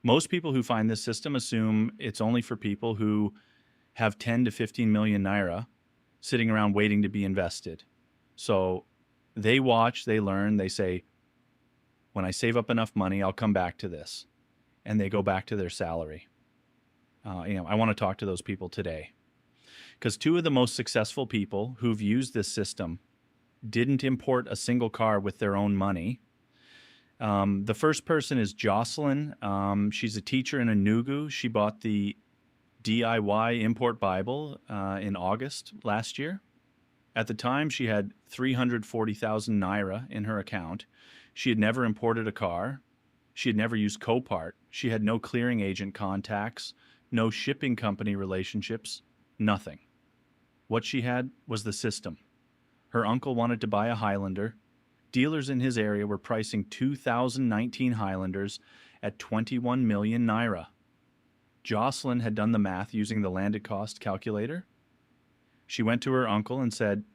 Most people who find this system assume it's only for people who have 10 to 15 million naira sitting around waiting to be invested. So they watch, they learn, they say, when I save up enough money, I'll come back to this. And they go back to their salary. I want to talk to those people today because two of the most successful people who've used this system didn't import a single car with their own money. The first person is Jocelyn. She's a teacher in Enugu. She bought the DIY import Bible in August last year. At the time, she had 340,000 naira in her account. She had never imported a car. She had never used Copart. She had no clearing agent contacts, no shipping company relationships, nothing. What she had was the system. Her uncle wanted to buy a Highlander. Dealers in his area were pricing 2019 Highlanders at 21 million naira. Jocelyn had done the math using the landed cost calculator. She went to her uncle and said,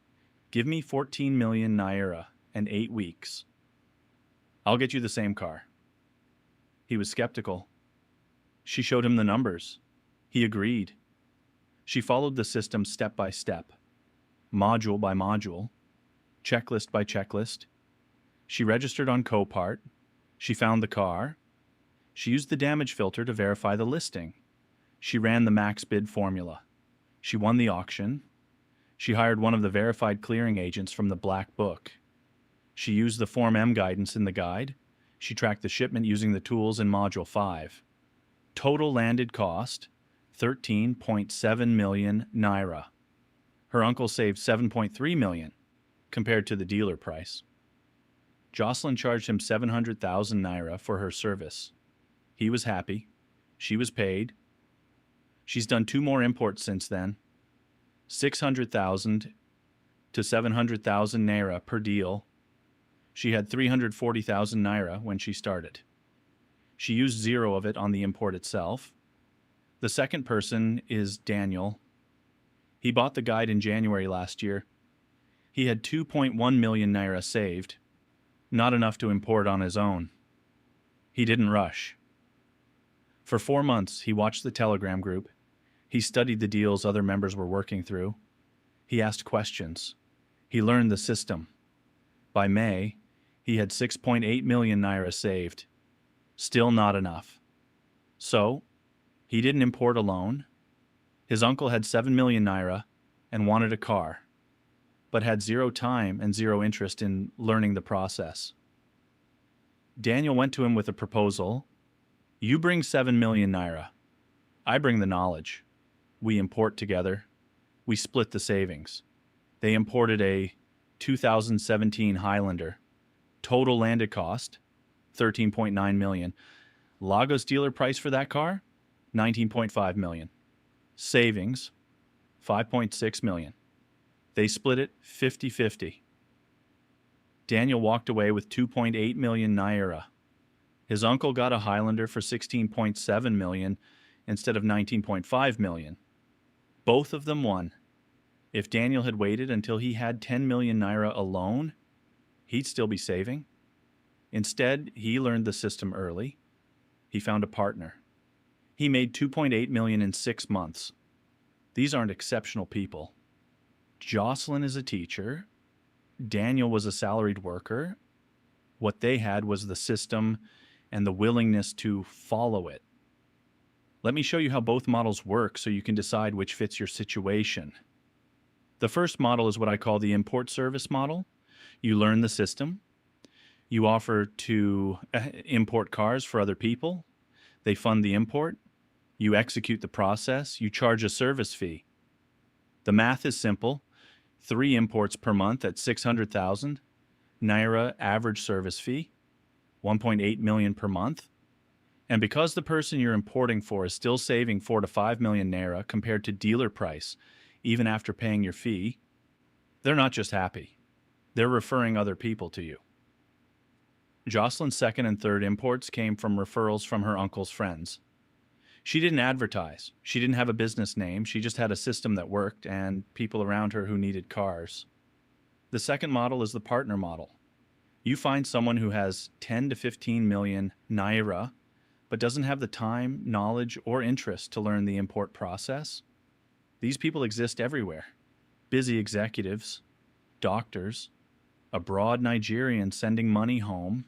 "Give me 14 million naira and 8 weeks. I'll get you the same car." He was skeptical. She showed him the numbers. He agreed. She followed the system step by step, module by module, checklist by checklist. She registered on Copart. She found the car. She used the damage filter to verify the listing. She ran the max bid formula. She won the auction. She hired one of the verified clearing agents from the Black Book. She used the Form M guidance in the guide. She tracked the shipment using the tools in Module 5. Total landed cost, 13.7 million naira. Her uncle saved 7.3 million compared to the dealer price. Jocelyn charged him 700,000 naira for her service. He was happy. She was paid. She's done 2 more imports since then. 600,000 to 700,000 naira per deal. She had 340,000 naira when she started. She used 0 of it on the import itself. The second person is Daniel. He bought the guide in January last year. He had 2.1 million naira saved, not enough to import on his own. He didn't rush. For 4 months, he watched the Telegram group. He studied the deals other members were working through. He asked questions. He learned the system. By May, he had 6.8 million naira saved. Still not enough. So, he didn't import alone. His uncle had 7 million naira and wanted a car, but had 0 time and 0 interest in learning the process. Daniel went to him with a proposal. You bring 7 million naira. I bring the knowledge. We import together. We split the savings. They imported a 2017 Highlander. Total landed cost, 13.9 million. Lagos dealer price for that car, 19.5 million. Savings, 5.6 million. They split it 50-50. Daniel walked away with 2.8 million naira. His uncle got a Highlander for 16.7 million instead of 19.5 million. Both of them won. If Daniel had waited until he had 10 million naira alone, he'd still be saving. Instead, he learned the system early. He found a partner. He made 2.8 million in 6 months. These aren't exceptional people. Jocelyn is a teacher. Daniel was a salaried worker. What they had was the system and the willingness to follow it. Let me show you how both models work so you can decide which fits your situation. The first model is what I call the import service model. You learn the system. You offer to import cars for other people. They fund the import. You execute the process. You charge a service fee. The math is simple. 3 imports per month at 600,000 naira average service fee, 1.8 million per month. And because the person you're importing for is still saving 4 to 5 million naira compared to dealer price, even after paying your fee, they're not just happy. They're referring other people to you. Jocelyn's second and third imports came from referrals from her uncle's friends. She didn't advertise. She didn't have a business name. She just had a system that worked and people around her who needed cars. The second model is the partner model. You find someone who has 10 to 15 million naira but doesn't have the time, knowledge, or interest to learn the import process. These people exist everywhere. Busy executives, doctors, abroad Nigerians sending money home,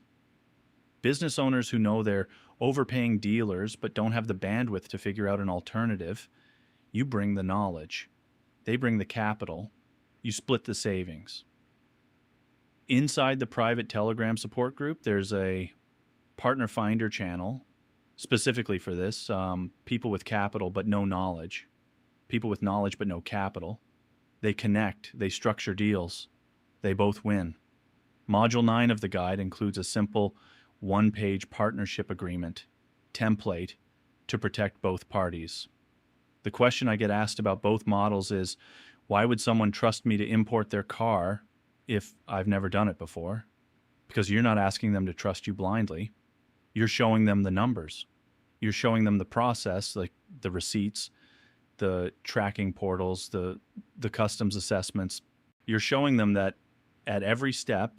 business owners who know they're overpaying dealers but don't have the bandwidth to figure out an alternative. You bring the knowledge. They bring the capital. You split the savings. Inside the private Telegram support group, there's a partner finder channel specifically for this. People with capital but no knowledge. People with knowledge but no capital. They connect. They structure deals. They both win. Module 9 of the guide includes a simple one-page partnership agreement template to protect both parties. The question I get asked about both models is, why would someone trust me to import their car if I've never done it before? Because you're not asking them to trust you blindly. You're showing them the numbers. You're showing them the process, like the receipts, the tracking portals, the customs assessments. You're showing them that at every step,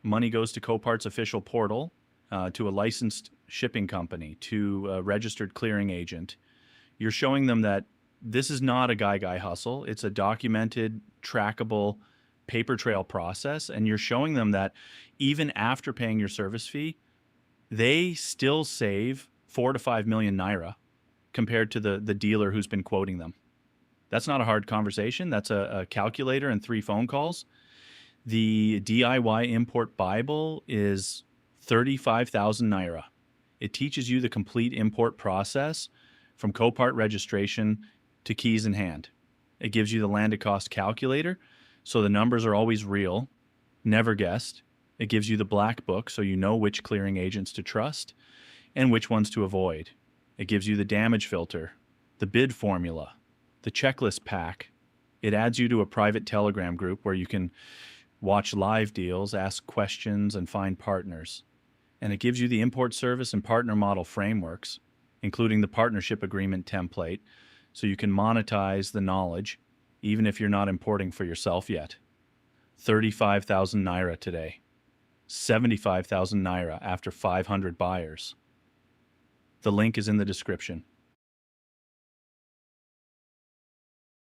money goes to Copart's official portal, to a licensed shipping company, to a registered clearing agent. You're showing them that this is not a guy hustle. It's a documented, trackable, paper trail process. And you're showing them that even after paying your service fee, they still save 4 to 5 million naira compared to the dealer who's been quoting them. That's not a hard conversation. That's a calculator and 3 phone calls. The DIY Import Bible is 35,000 naira. It teaches you the complete import process from Copart registration to keys in hand. It gives you the landed cost calculator, so the numbers are always real, never guessed. It gives you the black book, so you know which clearing agents to trust and which ones to avoid. It gives you the damage filter, the bid formula, the checklist pack. It adds you to a private Telegram group where you can watch live deals, ask questions, and find partners. And it gives you the import service and partner model frameworks, including the partnership agreement template, so you can monetize the knowledge, even if you're not importing for yourself yet. 35,000 naira today. 75,000 naira after 500 buyers. The link is in the description.